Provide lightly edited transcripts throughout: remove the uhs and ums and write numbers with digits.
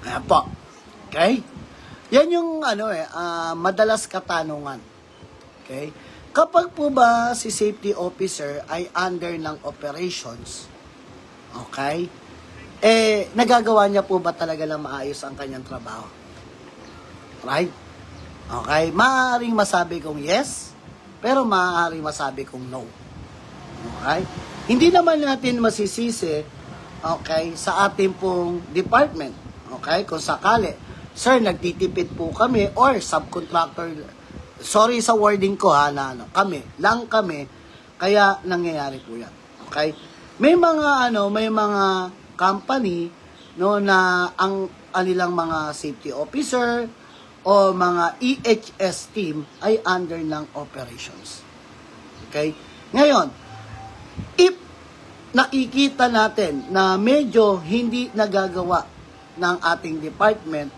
Ayan po. Okay? Yan yung madalas katanungan. Okay? Kapag po ba si safety officer ay under ng operations, okay, nagagawa niya po ba talaga lang maayos ang kanyang trabaho? Right? Okay? Maaaring masabi kong yes, pero maaaring masabi kong no. Okay? Hindi naman natin masisisi, okay, sa ating pong department. Okay? Kung sakali, sir, nagtitipid po kami or subcontractor, sorry sa wording ko kami, kaya nangyayari po yan. Okay? May mga company na ang anilang mga safety officer o mga EHS team ay under ng operations. Okay? Ngayon, if nakikita natin na medyo hindi nagagawa ng ating department,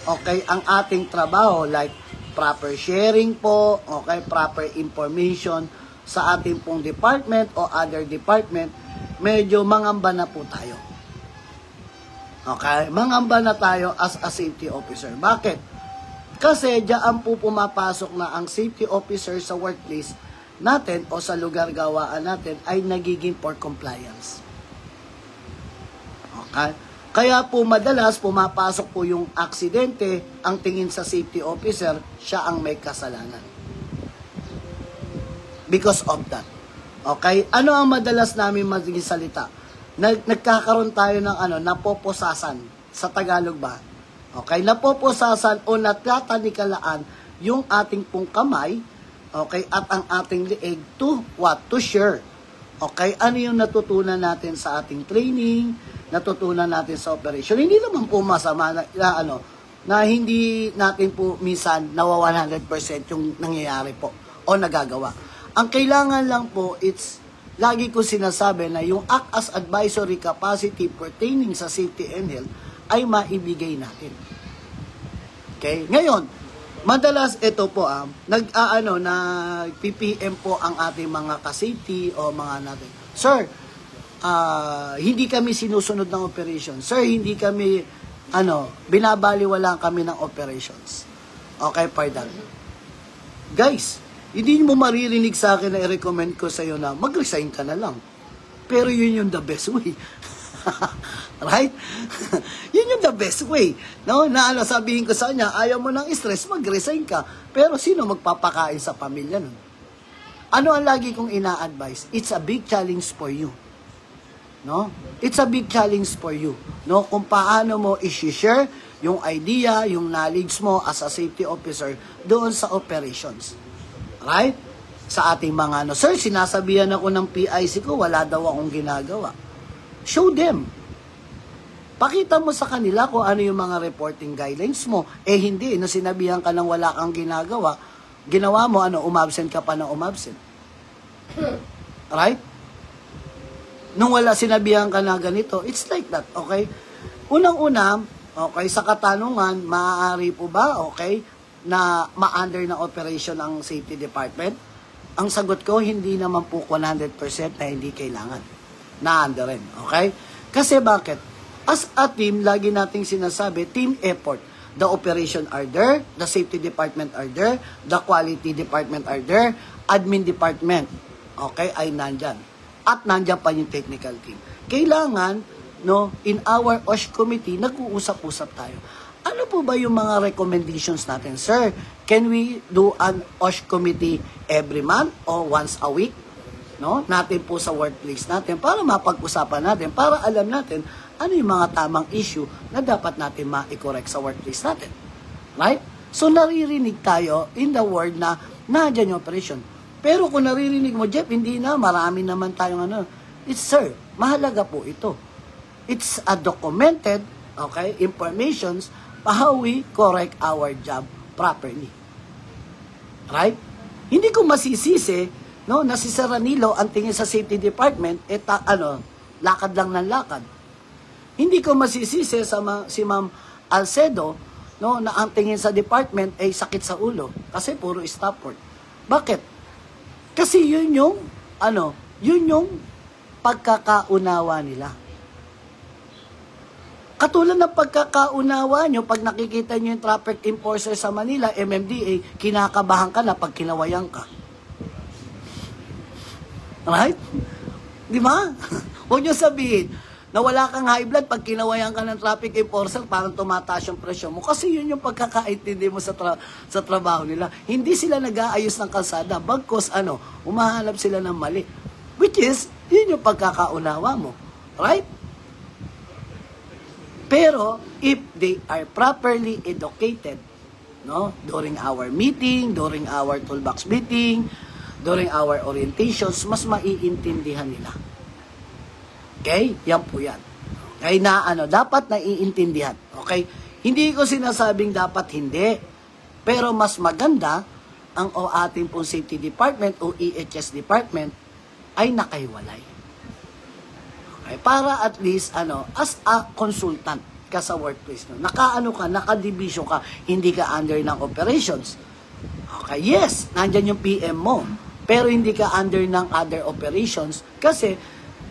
okay, ang ating trabaho like proper sharing po, okay, proper information sa ating pong department o other department, medyo mangamba na po tayo. Okay? Mangamba na tayo as a safety officer. Bakit? Kasi diyan po pumapasok na ang safety officer sa workplace natin o sa lugar gawaan natin ay nagiging for compliance. Okay? Kaya po madalas pumapasok po yung aksidente, ang tingin sa safety officer, siya ang may kasalanan. Because of that. Okay? Ano ang madalas namin magiging salita? Nagkakaroon tayo ng napoposasan. Sa Tagalog ba? Okay? Napoposasan o natatanikalaan yung ating pong kamay, okay, at ang ating leeg to what? To share. Okay? Ano yung natutunan natin sa ating training, natutunan natin sa operation? Hindi naman po masama na hindi natin po minsan nawa 100% yung nangyayari po o nagagawa. Ang kailangan lang po, lagi ko sinasabi na yung act as advisory capacity pertaining sa safety and health ay maibigay natin. Okay? Ngayon, madalas ito po nag-PPM po ang ating mga ka-safety o mga natin. Sir, hindi kami sinusunod ng operation. Sir, hindi kami binabaliwala kami ng operations. Okay, pardon. Guys, hindi mo maririnig sa akin na i-recommend ko sa iyo na mag-resign ka na lang. Pero yun yung the best way. Right? Yun yung the best way. No? Sabihin ko sa kanya, ayaw mo ng stress, mag-resign ka. Pero sino magpapakain sa pamilya nun? Ano ang lagi kong ina-advise? It's a big challenge for you. No? It's a big challenge for you. No? Kung paano mo i-share yung idea, yung knowledge mo as a safety officer doon sa operations. Right? Sa ating mga sir, sinasabihan ako ng PIC ko, wala daw akong ginagawa. Show them. Pakita mo sa kanila kung ano yung mga reporting guidelines mo. Hindi, no, sinabihan ka ng wala kang ginagawa, ginawa mo, umabsent ka pa ng umabsent. Right? Nung wala sinabihan ka na ganito, it's like that, okay? Unang-una, okay, sa katanungan, maaari po ba, okay, na ma-under ng operation ang safety department? Ang sagot ko, hindi naman po 100% na hindi kailangan. Na-under rin, okay? Kasi bakit? As a team, lagi nating sinasabi, team effort. The operation are there, the safety department are there, the quality department are there, admin department, okay, ay nandyan. At nandyan pa yung technical team. Kailangan, in our OSH committee, nag-uusap-usap tayo. Ano po ba yung mga recommendations natin? Sir, can we do an OSH committee every month or once a week? No? Natin po sa workplace natin para mapag-usapan natin, para alam natin ano yung mga tamang issue na dapat natin ma-correct sa workplace natin. Right? So, naririnig tayo in the word na nandiyan yung operation. Pero kung naririnig mo, Jeff, hindi na, marami naman tayong it's, sir, mahalaga po ito. It's a documented, okay, informations how we correct our job properly. Right? Hindi ko masisisi, na si Sir Ranilo ang tingin sa safety department, lakad lang ng lakad. Hindi ko masisisi si Ma'am Alcedo, na ang tingin sa department ay sakit sa ulo. Kasi puro staff work. Bakit? Kasi yun yung pagkakaunawa nila. Katulad ng pagkakaunawa nyo, pag nakikita nyo yung traffic enforcer sa Manila, MMDA, kinakabahan ka na pag kinawayan ka. Right? Di ba? Huwag nyo sabihin na wala kang high blood pag kinawayan ka ng traffic enforcer, parang tumataas yung presyon mo. Kasi yun yung pagkakaintindi mo sa trabaho nila. Hindi sila nag-aayos ng kalsada. Bagkos, umahanap sila ng mali. Which is, yun yung pagkakaunawa mo. Right? Pero, if they are properly educated, no, during our meeting, during our toolbox meeting, during our orientations, mas maiintindihan nila. Okay? Yan po yan. Okay na dapat naiintindihan. Okay? Hindi ko sinasabing dapat hindi. Pero mas maganda ang ating pong safety department o EHS department ay nakahiwalay. Okay? Para at least, as a consultant ka sa workplace, no? Naka-division ka, hindi ka under ng operations. Okay? Yes, nandyan yung PM mo. Pero hindi ka under ng other operations kasi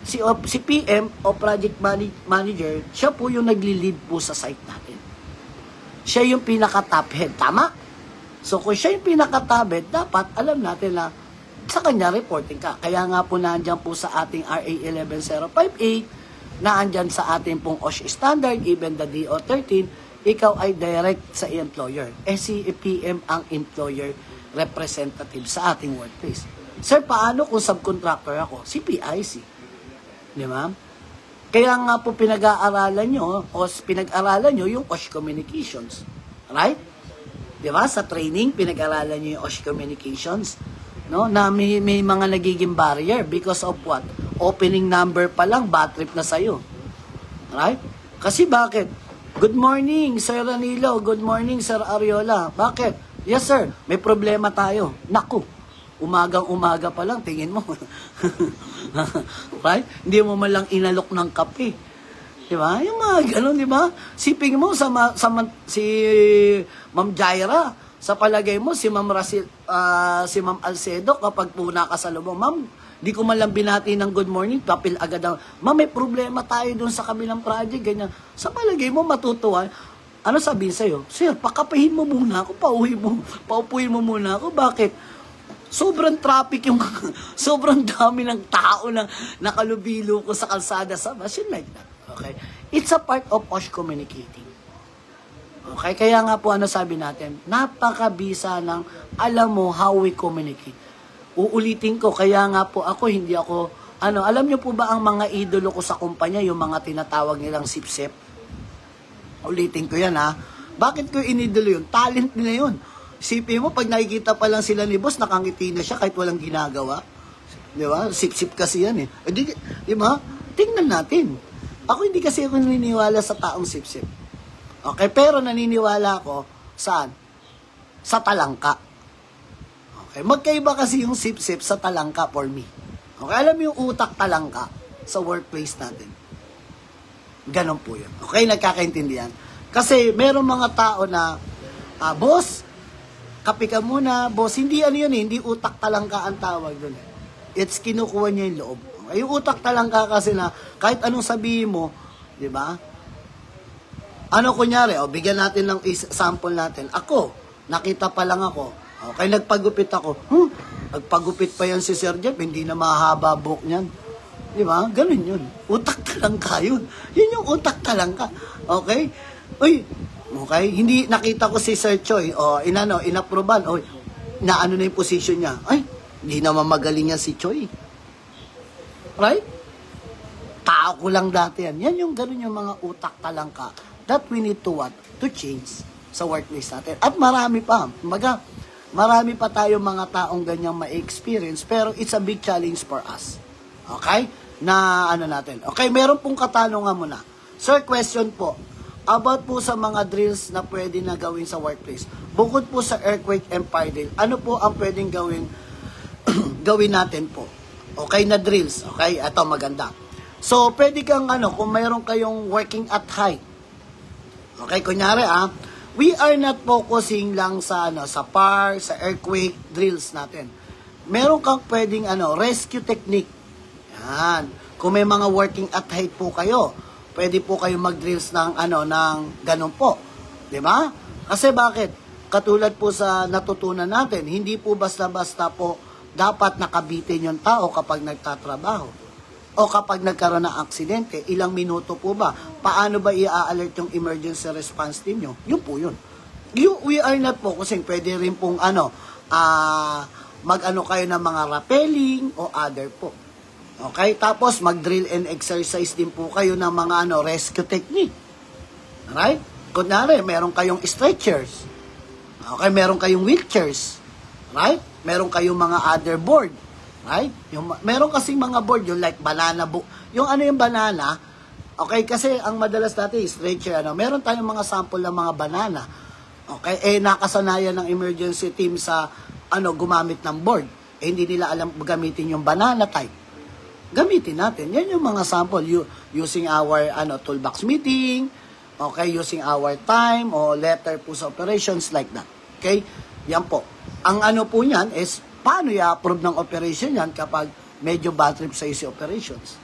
si PM o project manager, siya po yung nagli-lead po sa site natin. Siya yung pinaka-top head. Tama? So, kung siya yung pinaka-top head, dapat alam natin na sa kanya reporting ka. Kaya nga po naandyan po sa ating RA 11058, naandyan sa ating pong OSH standard, even the DO13, ikaw ay direct sa employer. Si PM ang employer representative sa ating workplace. Sir, paano kung subcontractor ako? Si PIC. Di ba? Kaya nga po pinag-aaralan nyo yung OSH Communications. Right? Di ba? Sa training, pinag-aaralan nyo yung OSH Communications. No? Na may mga nagiging barrier because of what? Opening number pa lang, bad trip na sa'yo. Right? Kasi bakit? Good morning, Sir Ranilo. Good morning, Sir Ariola. Bakit? Yes, sir. May problema tayo. Naku. Umagang-umaga pa lang, tingin mo. Right? Hindi mo malang inalok ng kape. Di ba? Yung mga ganun, di ba? Siping mo si Ma'am Jaira, sa palagay mo, si Ma'am Alcedo, kapag puna ka sa lubong, Ma'am, di ko malang binati ng good morning, papil agad ang, Ma'am, may problema tayo dun sa kabilang project, ganyan. Sa palagay mo, matutuwa. Ano sabihin sa'yo? Sir, pakapahin mo muna ako, paupuin mo muna ako. Bakit? Sobrang traffic yung, sobrang dami ng tao na nakalubilo ko sa kalsada sa machine like that. Okay? It's a part of OSH communicating. Okay? Kaya nga po sabi natin, napakabisa ng alam mo how we communicate. Uulitin ko, kaya nga po ako, hindi ako, alam nyo po ba ang mga idolo ko sa kumpanya, yung mga tinatawag nilang sip-sip? Ulitin ko yan ha. Bakit ko inidolo yun? Talent nila yun. Sipin mo, pag nakikita pa lang sila ni boss, nakangiti na siya kahit walang ginagawa. Di ba? Sip-sip kasi yan eh. Di ba? Tingnan natin. Ako hindi kasi ako naniniwala sa taong sip-sip. Okay, pero naniniwala ako, saan? Sa talangka. Okay, magkaiba kasi yung sip-sip sa talangka for me. Okay, alam mo yung utak talangka sa workplace natin. Ganon po yun. Okay, nagkakaintindihan. Kasi meron mga tao na, boss, kape ka muna, boss. Hindi hindi utak talangka ang tawag doon. It's kinukuha niya yung loob. Okay? Yung utak talangka kasi na, kahit anong sabihin mo, di ba? Kunyari, bigyan natin ng sample natin. Ako, nakita pa lang ako. Okay, nagpagupit ako. Nagpagupit pa yan si Sir Jeff, hindi na mahaba buhok niyan. Di ba? Ganun yun. Utak talangka yun. Yun yung utak talangka. Okay? Uy, okay? Hindi nakita ko si Sir Choi, inapproval, na yung position niya. Ay, hindi naman magaling yan si Choi. Right? Tao ko lang dati yan. Yan yung ganun yung mga utak talangka that we need to to change sa workplace natin. At marami pa. Marami pa tayo mga taong ganyang ma-experience, pero it's a big challenge for us. Okay? Na natin. Okay, meron pong katanungan muna. Sir, question po. About po sa mga drills na pwede na gawin sa workplace. Bukod po sa earthquake and fire drill, ano po ang pwedeng gawin natin po? Okay na drills. Okay, ito maganda. So, pwede kang kung mayroon kayong working at height. Okay, kunyari we are not focusing lang sa sa fire, sa earthquake drills natin. Meron kang pwedeng rescue technique. Yan. Kung may mga working at height po kayo, pwede po kayo mag-drills ng ganun po. 'Di ba? Kasi bakit? Katulad po sa natutunan natin, hindi po basta-basta po dapat nakabitin yung tao kapag nagtatrabaho. O kapag nagkaroon ng aksidente, ilang minuto po ba? Paano ba i-alert yung emergency response team nyo? Yun po yun. We are not focusing. Pwede rin pong mag-ano kayo ng mga rappelling o other po. Okay? Tapos mag-drill and exercise din po kayo ng mga rescue technique. Alright? Kunwari, meron kayong stretchers. Okay? Meron kayong wheelchairs. Right? Meron kayong mga other board. Right? Meron kasing mga board, yung like banana book. Yung yung banana, okay, kasi ang madalas natin, stretcher, meron tayong mga sample ng mga banana. Okay, nakasanayan ng emergency team sa, gumamit ng board. Hindi nila alam gamitin yung banana type. Gamitin natin. Yan yung mga sample, using our, toolbox meeting, okay, using our time, o letter po sa operations like that. Okay? Yan po. Ang po niyan is, paano i-approve ng operation yan kapag medyo bad trip sa si operations?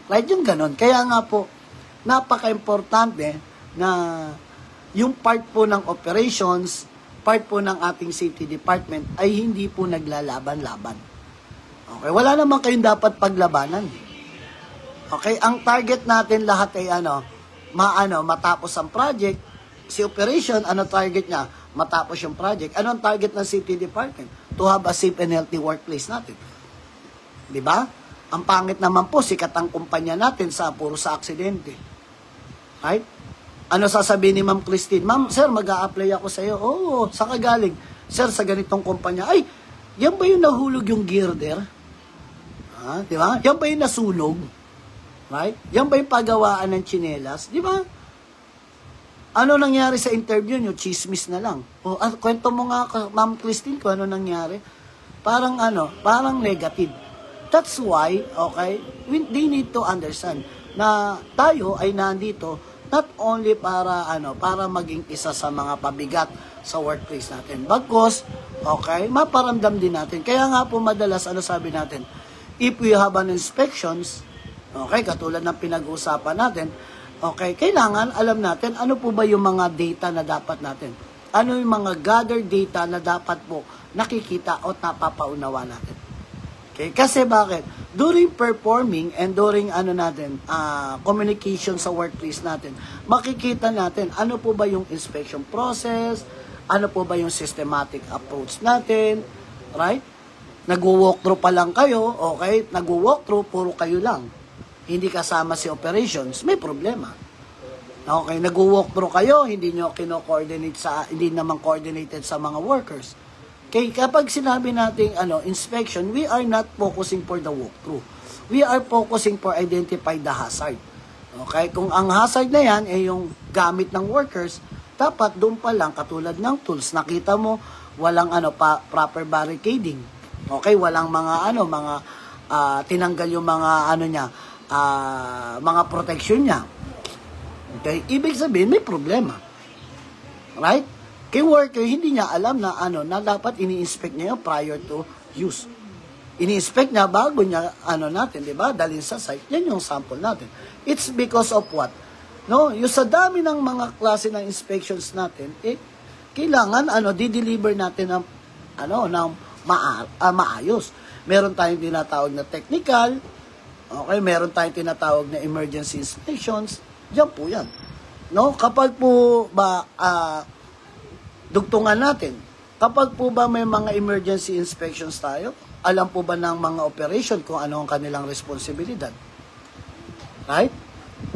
Right, yung ganun. Kaya nga po, napaka-importante na yung part po ng operations, part po ng ating safety department ay hindi po naglalaban-laban. Okay, wala naman kayong dapat paglabanan. Okay, ang target natin lahat ay matapos ang project. Si operation, target niya? Matapos yung project. Ano ang target ng safety department? To have a safe and healthy workplace natin. Diba? Ang pangit naman po, sikat ang kumpanya natin puro sa aksidente. Right? Ano sasabihin ni Ma'am Christine? Ma'am, sir, mag-a-apply ako sa iyo. Oo, saan ka galing? Sir, sa ganitong kumpanya. Ay, yan ba yung nahulog yung girder? Diba? Yan ba yung nasunog? Right? Yan ba yung pagawaan ng tsinelas? Diba? Ano nangyari sa interview nyo? Chismis na lang. O, kwento mo nga, Ma'am Christine, kung ano nangyari. Parang negative. That's why, okay, they need to understand na tayo ay nandito not only para maging isa sa mga pabigat sa workplace natin. Bagkus, okay, maparamdam din natin. Kaya nga po madalas, sabi natin, if we have an inspections, okay, katulad ng pinag-uusapan natin, okay, kailangan alam natin ano po ba yung mga data na dapat natin. Ano yung mga gathered data na dapat po nakikita o napapaunawa natin. Okay, kasi bakit? During performing and during communication sa workplace natin, makikita natin ano po ba yung inspection process, ano po ba yung systematic approach natin, right? Nag-walkthrough pa lang kayo, okay? Nag-walkthrough, puro kayo lang. Hindi kasama si operations, may problema. Okay, nag-walkthrough kayo, hindi nyo kino-coordinate hindi naman coordinated sa mga workers. Okay, kapag sinabi natin inspection, we are not focusing for the walkthrough. We are focusing for identify the hazard. Okay, kung ang hazard na yan ay yung gamit ng workers, dapat doon pa lang katulad ng tools, nakita mo walang proper barricading. Okay, walang mga tinanggal yung mga mga protection niya. Okay, ibig sabihin may problema. Right? Kay worker, hindi niya alam na dapat ini-inspect niya yung prior to use. Ini-inspect niya bago niya natin, 'di ba? Dalhin sa site. Yan yung sample natin. It's because of what? No, yung sa dami ng mga klase ng inspections natin, kailangan di-deliver natin ng maayos. Meron tayong tinatawag na technical, okay, meron tayong tinatawag na emergency inspections. Diyan po 'yan. No, kapag po ba dugtungan natin. Kapag po ba may mga emergency inspections tayo, alam po ba ng mga operation kung ano ang kanilang responsibilidad? Right?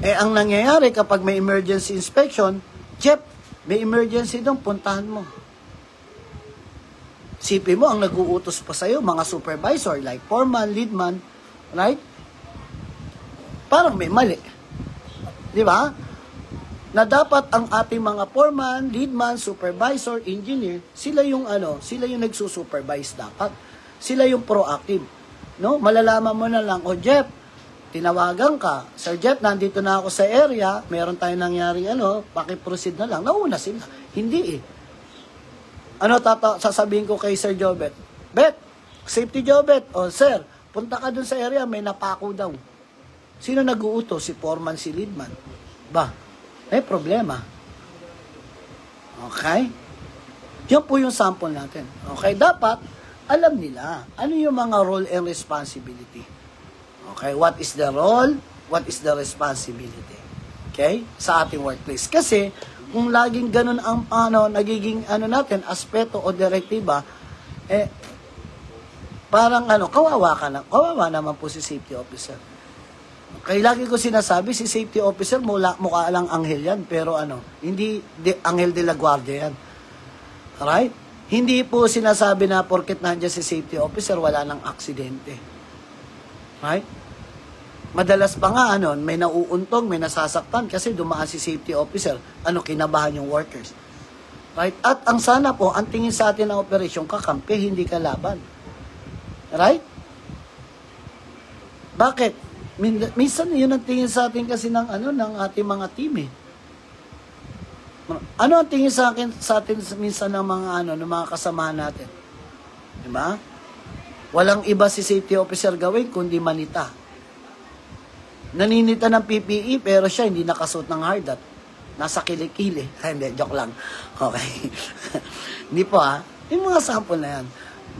Ang nangyayari kapag may emergency inspection, Jeff, may emergency doon, puntahan mo. Sipin mo, ang nag-uutos pa sa'yo, mga supervisor, like foreman, leadman, right? Parang may mali. Di ba? Na dapat ang ating mga foreman, leadman, supervisor, engineer, sila yung nagsusupervise dapat. Sila yung proactive. No? Malalaman mo na lang, Jeff, tinawagan ka. Sir Jeff, nandito na ako sa area, meron tayong nangyari paki-proceed na lang. Nauna sila. Hindi sasabihin ko kay Sir Jobet? Bet, safety Jobet, sir, punta ka dun sa area, may napako daw. Sino nag-uutos? Si foreman, si leadman. Ba, may problema. Okay? Yan po yung sample natin. Okay? Dapat, alam nila ano yung mga role and responsibility. Okay? What is the role? What is the responsibility? Okay? Sa ating workplace. Kasi, kung laging ganun ang nagiging natin, aspeto o direktiba, parang kawawa naman po si safety officer. Kaya lagi ko sinasabi, si safety officer, mukha lang anghel yan, pero hindi anghel de la guardia yan. Alright? Hindi po sinasabi na porket nandiyan si safety officer, wala nang aksidente. Right? Madalas pa nga, may nauuntog, may nasasaktan kasi dumaan si safety officer, kinabahan yung workers. Right? At ang sana po, ang tingin sa atin ng operasyon, kakampi, hindi kalaban. Right? Bakit? Minsan yun ang tingin sa atin kasi ng ating mga team eh. Ano ang tingin sa atin minsan ng mga ng mga kasamahan natin? 'Di ba? Walang iba si safety officer gawin kundi manita. Naninita ng PPE pero siya hindi nakasuot ng hard hat. Nasa kilikili. Hindi, joke lang. Okay. Hindi po Yung mga sample na yan.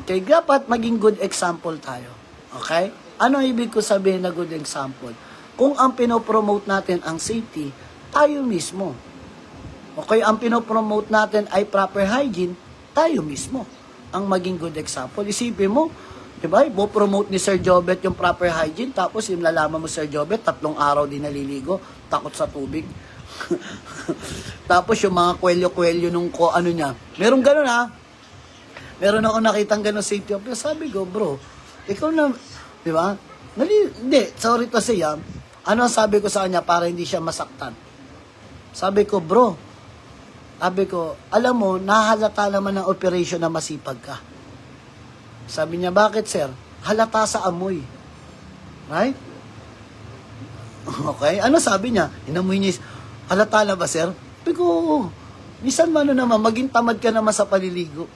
Okay, dapat maging good example tayo. Okay? Ano ibig ko sabihin na good example? Kung ang pinopromote natin ang safety, tayo mismo. Okay, ang pinopromote natin ay proper hygiene, tayo mismo ang maging good example. Isipin mo, diba, ipopromote ni Sir Jobet yung proper hygiene, tapos yung lalaman mo Sir Jobet, 3 araw din naliligo, takot sa tubig. Tapos yung mga kwelyo-kwelyo nung niya. Merong ganun Meron ako nakitang ganun safety officer. Sabi ko, bro, ikaw na, di ba? Hindi, sorry to say, ano sabi ko sa kanya para hindi siya masaktan? Sabi ko, bro, alam mo, nahalata naman ng operation na masipag ka. Sabi niya, bakit sir? Halata sa amoy. Right? Okay, ano sabi niya? Inamoy niya, halata na ba sir? Sabi ko, minsan naman, maging tamad ka naman sa paliligo.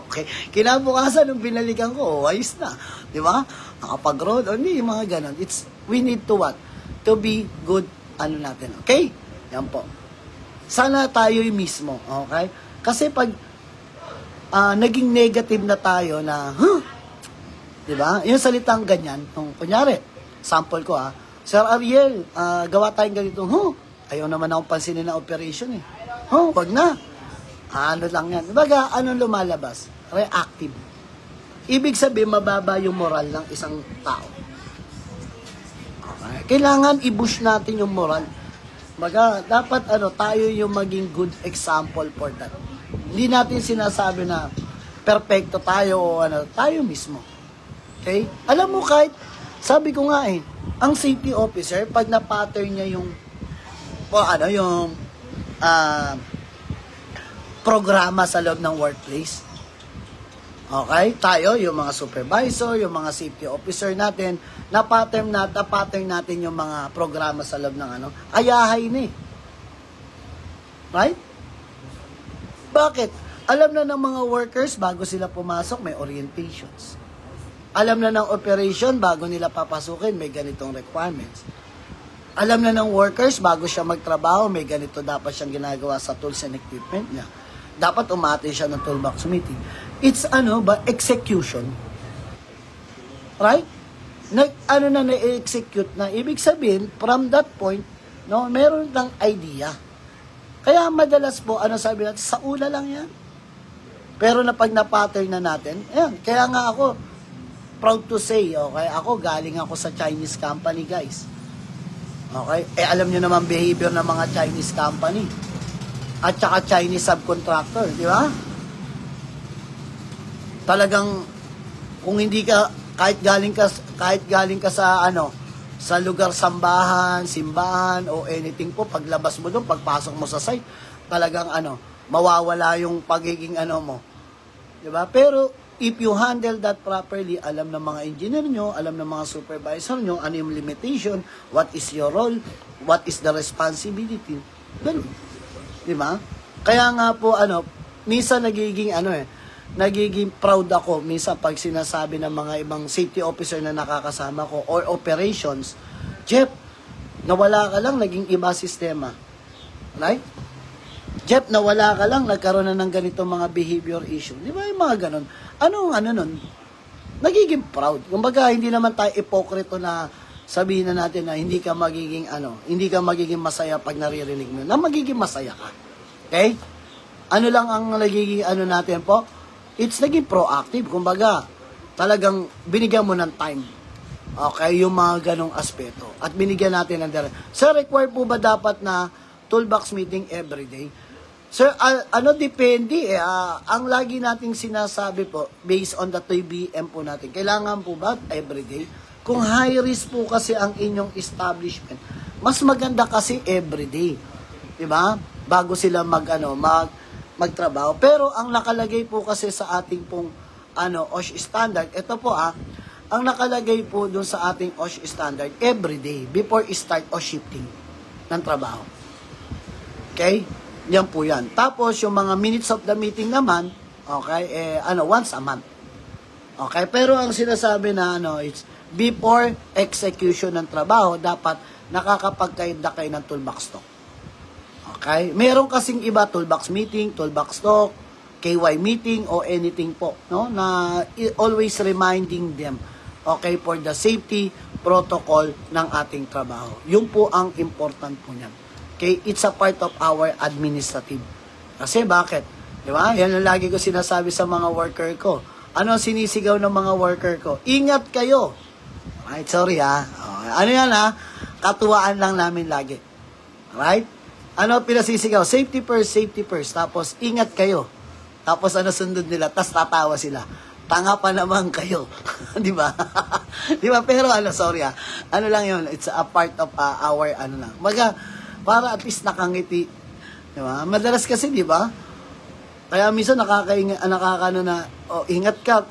Okay. Kinabukasan, nung binalikan ko, ayos na. Di ba? Nakapag-road. Hindi, yung mga ganon. We need to what? To be good, natin. Okay? Yan po. Sana tayo mismo. Okay? Kasi pag naging negative na tayo na, di ba? Yung salitang ganyan, kunyari, sample ko Sir Ariel, gawa tayong ganito, ayaw naman akong pansinin na operation eh. Wag na. Ano lang yan. Baga, anong lumalabas? Reactive. Ibig sabihin, mababa yung moral ng isang tao. Okay. Kailangan i-boost natin yung moral. Baga, dapat tayo yung maging good example for that. Hindi natin sinasabi na perfecto tayo o tayo mismo. Okay? Alam mo sabi ko nga ang safety officer, pag na-pattern niya yung programa sa loob ng workplace. Okay? Tayo, yung mga supervisor, yung mga safety officer natin, na-pattern natin yung mga programa sa loob ng ayahay na Right? Bakit? Alam na ng mga workers, bago sila pumasok, may orientations. Alam na ng operation, bago nila papasukin, may ganitong requirements. Alam na ng workers, bago siya magtrabaho, may ganito dapat siyang ginagawa sa tools and equipment niya. Dapat umate siya ng toolbox meeting. It's execution. Right? Na-execute na. Ibig sabihin, from that point, meron ng idea. Kaya madalas po, sabi natin, sa una lang yan. Pero pag na-pattern na natin, kaya nga ako, proud to say, okay, ako galing ako sa Chinese company, guys. Okay? Alam nyo naman behavior ng mga Chinese company. At saka Chinese subcontractor, di ba? Talagang kung hindi ka kahit galing ka sa sa lugar sambahan, simbahan o anything po, paglabas mo doon, pagpasok mo sa site, talagang mawawala yung pagiging mo. Di ba? Pero if you handle that properly, alam ng mga engineer nyo, alam ng mga supervisor nyo, ano yung limitation, what is your role, what is the responsibility. Ganun. Di ba? Kaya nga po, minsan nagiging proud ako minsan pag sinasabi ng mga ibang safety officer na nakakasama ko or operations Jeff, nawala ka lang, naging iba sistema. Right? Jeff, nawala ka lang, nagkaroon na ng ganito mga behavior issue. Di ba yung mga ganon? Anong ano nun? Nagiging proud. Kumbaga, hindi naman tayo ipokrito na sabihin na natin na hindi ka magiging masaya pag naririnig mo. Na magiging masaya ka. Okay? Ano lang ang nagiging natin po? It's naging proactive. Kumbaga, talagang binigyan mo ng time. Okay? Yung mga ganong aspeto. At binigyan natin ng direct. Sir, require po ba dapat na toolbox meeting everyday? Sir, depende. Ang lagi nating sinasabi po, based on the TBM po natin, kailangan po ba everyday? Kung high risk po kasi ang inyong establishment, mas maganda kasi everyday. Diba? Bago sila magtrabaho. Pero ang nakalagay po kasi sa ating pong OSH standard, ito po ang nakalagay po dun sa ating OSH standard, everyday, before start o shifting ng trabaho. Okay? Yan po yan. Tapos, yung mga minutes of the meeting naman, okay, once a month. Okay? Pero ang sinasabi na, it's before execution ng trabaho, dapat nakakapagkaid na kayo ng toolbox talk. Okay? Meron kasing iba, toolbox meeting, toolbox talk, KY meeting, o anything po, no? Na always reminding them, okay, for the safety protocol ng ating trabaho. Yun po ang important po niyan. Okay, it's a part of our administrative. Kasi bakit? Di ba? Yan ang lagi ko sinasabi sa mga worker ko. Ano ang sinisigaw ng mga worker ko? Ingat kayo. Alright, sorry Ano yan Katuwaan lang namin lagi. Alright? Ano pinasisigaw? Safety first. Tapos, ingat kayo. Tapos, sundod nila? Tapos, tatawa sila. Tanga pa naman kayo. Di ba? Di ba? Pero, sorry Ano lang yun? It's a part of our, lang. Para at least nakangiti. Di ba? Madalas kasi, di ba? Kaya minsan ingat ka.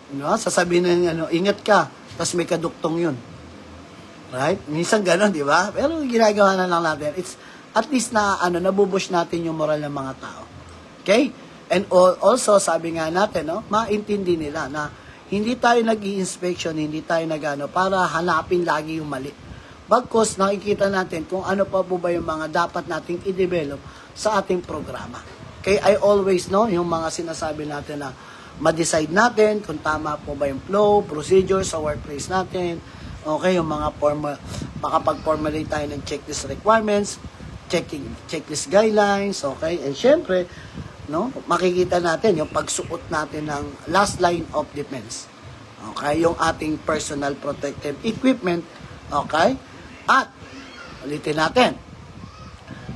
Di ba? Sasabihin na ingat ka. Tapos may kaduktong yun. Right? Minsan gano'n, di ba? Pero ginagawa na lang natin. It's at least na, nabubush natin yung moral ng mga tao. Okay? And also, sabi nga natin, maintindi nila na hindi tayo nag-i-inspection, hindi tayo para hanapin lagi yung mali. Bagkus, nakikita natin kung ano pa po ba yung mga dapat nating i-develop sa ating programa. Okay, I always know yung mga sinasabi natin na ma-decide natin kung tama po ba yung flow, procedure sa workplace natin. Okay, yung mga makapag-formulate tayo ng checklist requirements, checklist guidelines, okay? And syempre, makikita natin yung pagsuot natin ng last line of defense. Okay, yung ating personal protective equipment, okay? At, ulitin natin.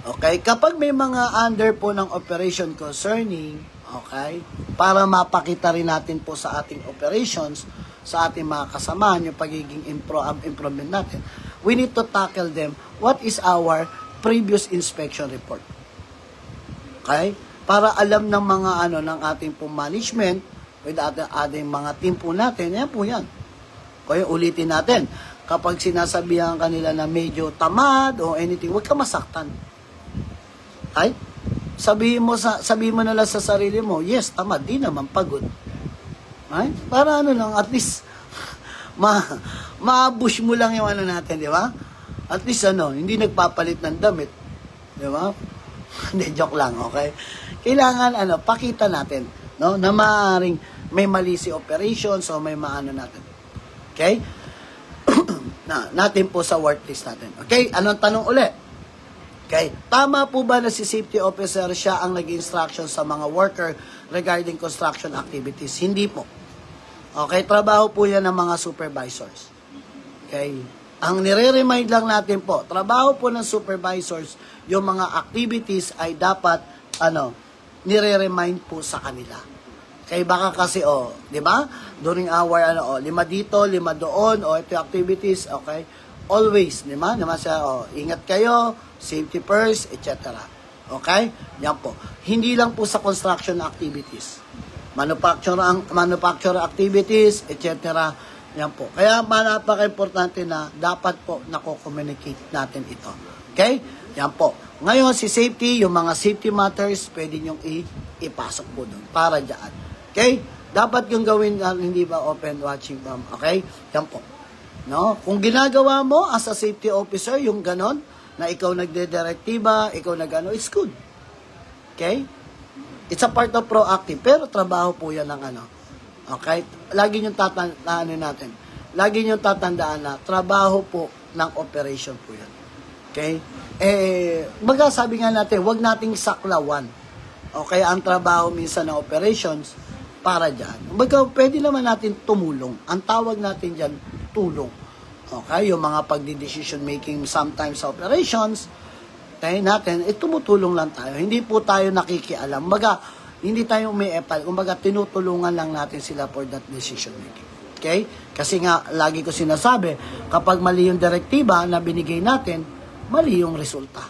Okay, kapag may mga under po ng operation concerning, okay, para mapakita rin natin po sa ating operations, sa ating mga kasamahan, yung pagiging improvement natin, we need to tackle them. What is our previous inspection report? Okay? Para alam ng mga ng ating po management, with ating mga team po natin, yan po yan. Kaya ulitin natin. Kapag sinasabihan kanila na medyo tamad o anything, huwag ka masaktan. Ay? Sabihin mo na lang sa sarili mo, yes, tamad, di naman pagod. Ay? Para lang, at least, ma-bush mo lang yung natin, di ba? At least hindi nagpapalit ng damit. Di ba? Hindi, joke lang, okay? Kailangan, pakita natin, na maaaring may mali si operations o may natin. Okay? Natin po sa workplace natin. Okay? Anong tanong ulit? Okay? Tama po ba na si safety officer siya ang nag-instruction sa mga worker regarding construction activities? Hindi po. Okay? Trabaho po yan ng mga supervisors. Okay? Ang nire-remind lang natin po, trabaho po ng supervisors, yung mga activities ay dapat, nire-remind po sa kanila. Kaya baka kasi, di ba? During our, 5 dito, 5 doon, ito yung activities, okay? Always, di ba? Naman siya, ingat kayo, safety first, etc. Okay? Yan po. Hindi lang po sa construction activities. Manufacturer activities, etc. Yan po. Kaya napaka-importante na dapat po nako-communicate natin ito. Okay? Yan po. Ngayon, si safety, yung mga safety matters, pwede nyong ipasok po doon para dyan. Okay? Dapat yung gawin, hindi ba open watching from, okay? Yan po. No? Kung ginagawa mo as a safety officer, yung ganon, na ikaw nagde-direktiba, ikaw nag-ano, it's good. Okay? It's a part of proactive, pero trabaho po yan ng ano. Okay? Lagi niyong tatandaan na trabaho po ng operation po yan. Okay? Baga sabi nga natin, wag nating saklawan. Okay? Ang trabaho minsan ng operations para dyan. Baga pwede naman natin tumulong. Ang tawag natin dyan, tulong. Okay? Yung mga pagdi-decision making sometimes sa operations, tayo natin, tumutulong lang tayo. Hindi po tayo nakikialam. Baga, hindi tayo umiepal. Kumbaga, tinutulungan lang natin sila for that decision making. Okay? Kasi nga, lagi ko sinasabi, kapag mali yung direktiba na binigay natin, mali yung resulta.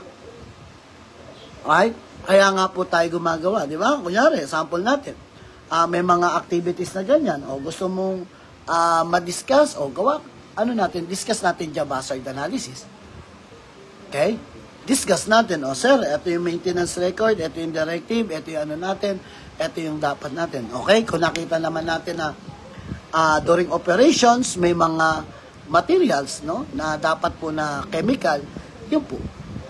Right? Kaya nga po tayo gumagawa. Di ba? Kunyari, sample natin. May mga activities na ganyan. O gusto mong ma-discuss, o gawa. Discuss natin dyan hazard analysis. Okay? Discuss natin, sir, ito yung maintenance record, ito yung directive, ito yung natin, ito yung dapat natin. Okay? Kung nakita naman natin na during operations, may mga materials, no, na dapat po na chemical, yun po,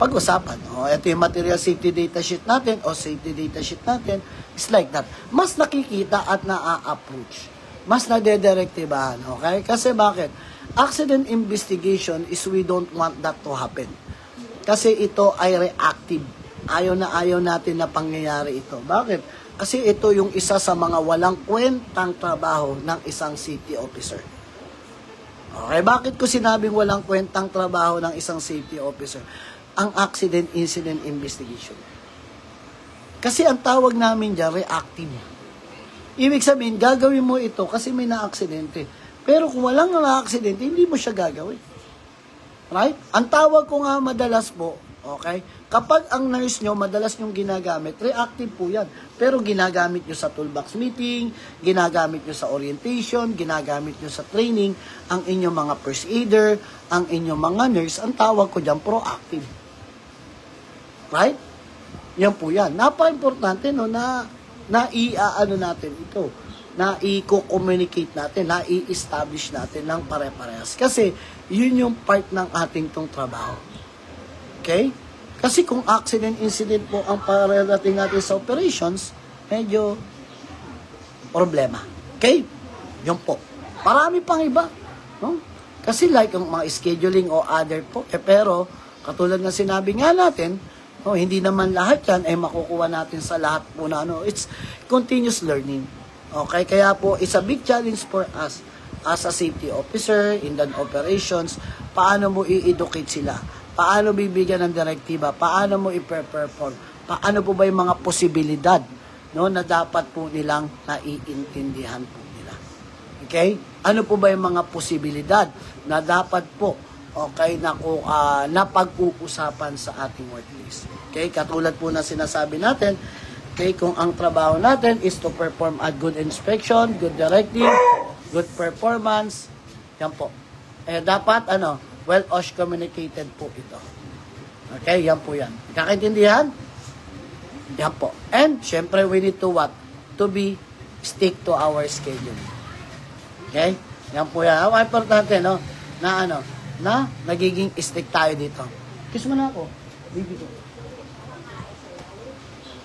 pag-usapan. Ito yung material safety data sheet natin, safety data sheet natin, it's like that. Mas nakikita at na-approach. Mas nade-direktibahan, okay? Kasi bakit? Accident investigation is we don't want that to happen. Kasi ito ay reactive. Ayaw natin na pangyayari ito. Bakit? Kasi ito yung isa sa mga walang kwentang trabaho ng isang safety officer. Okay, bakit ko sinabing walang kwentang trabaho ng isang safety officer? Ang accident incident investigation. Kasi ang tawag namin dyan, reactive. Ibig sabihin, gagawin mo ito kasi may na-aksidente. Pero kung walang na-aksidente, hindi mo siya gagawin. Right? Ang tawag ko nga madalas po, okay? Kapag ang nurse nyo, madalas nyong ginagamit, reactive po yan. Pero ginagamit nyo sa toolbox meeting, ginagamit nyo sa orientation, ginagamit nyo sa training, ang inyong mga first aider, ang inyong mga nurse, ang tawag ko dyan, proactive. Right? Yan po yan. Napaka-importante, no, na natin ito, na i-communicate natin, na i-establish natin ng pare-parehas. Kasi, yun yung part ng ating tong trabaho. Okay? Kasi kung accident incident po ang paradating natin sa operations, medyo problema. Okay? Yun po. Marami pang iba. No? Kasi like ang mga scheduling o other po, pero katulad na sinabi nga natin, hindi naman lahat yan ay makukuha natin sa lahat po na it's continuous learning. Okay? Kaya po, it's a big challenge for us as a safety officer in the operations, paano mo i-educate sila? Paano bibigyan ng direktiba? Paano mo i-perform? Paano po ba yung mga posibilidad, no, na dapat po nilang naiintindihan po nila? Okay? Ano po ba yung mga posibilidad na dapat po, okay, na pag-uusapan sa ating workplace? Okay? Katulad po na sinasabi natin, okay, kung ang trabaho natin is to perform a good inspection, good directive, good performance, yan po. Dapat, well-osh communicated po ito. Okay, yan po yan. Kakaintindihan? Yan po. And, syempre, we need to what? To stick to our schedule. Okay? Yan po yan. Ang importante, no? Na nagiging stick tayo dito. Kiss mo na ako. Baby ko.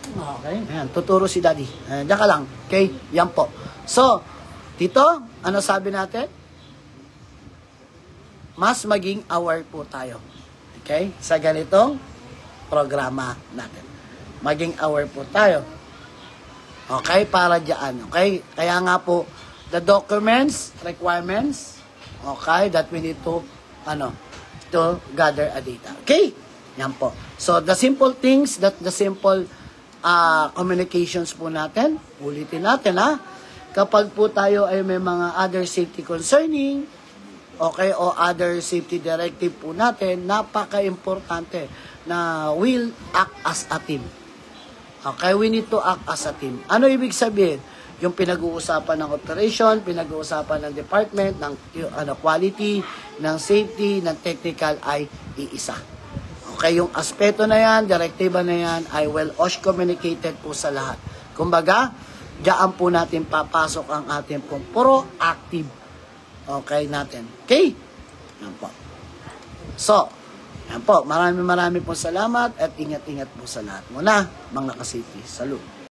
Okay. Ayan, tuturo si daddy. Diyan ka lang. Okay? Yan po. So, dito, ano sabi natin? Mas maging aware po tayo. Okay? Sa ganitong programa natin. Maging aware po tayo. Okay? Para dyan. Okay? Kaya nga po, the documents, requirements, okay, that we need to, to gather a data. Okay? Yan po. So, the simple things, the simple communications po natin, ulitin natin, kapag po tayo ay may mga other safety concerning, okay, o other safety directive po natin, napaka-importante na we'll act as a team. Okay, we need to act as a team. Ano ibig sabihin? Yung pinag-uusapan ng operation, pinag-uusapan ng department, ng quality, ng safety, ng technical ay iisa. Okay, yung aspeto na yan, direktiba na yan, ay well-osh communicated po sa lahat. Kumbaga, diyan po natin papasok ang ating pong proactive. Okay natin. Okay? Yan po. So, yan po. Marami po salamat at ingat-ingat po sa lahat. Muna, mga ka-city. Salud.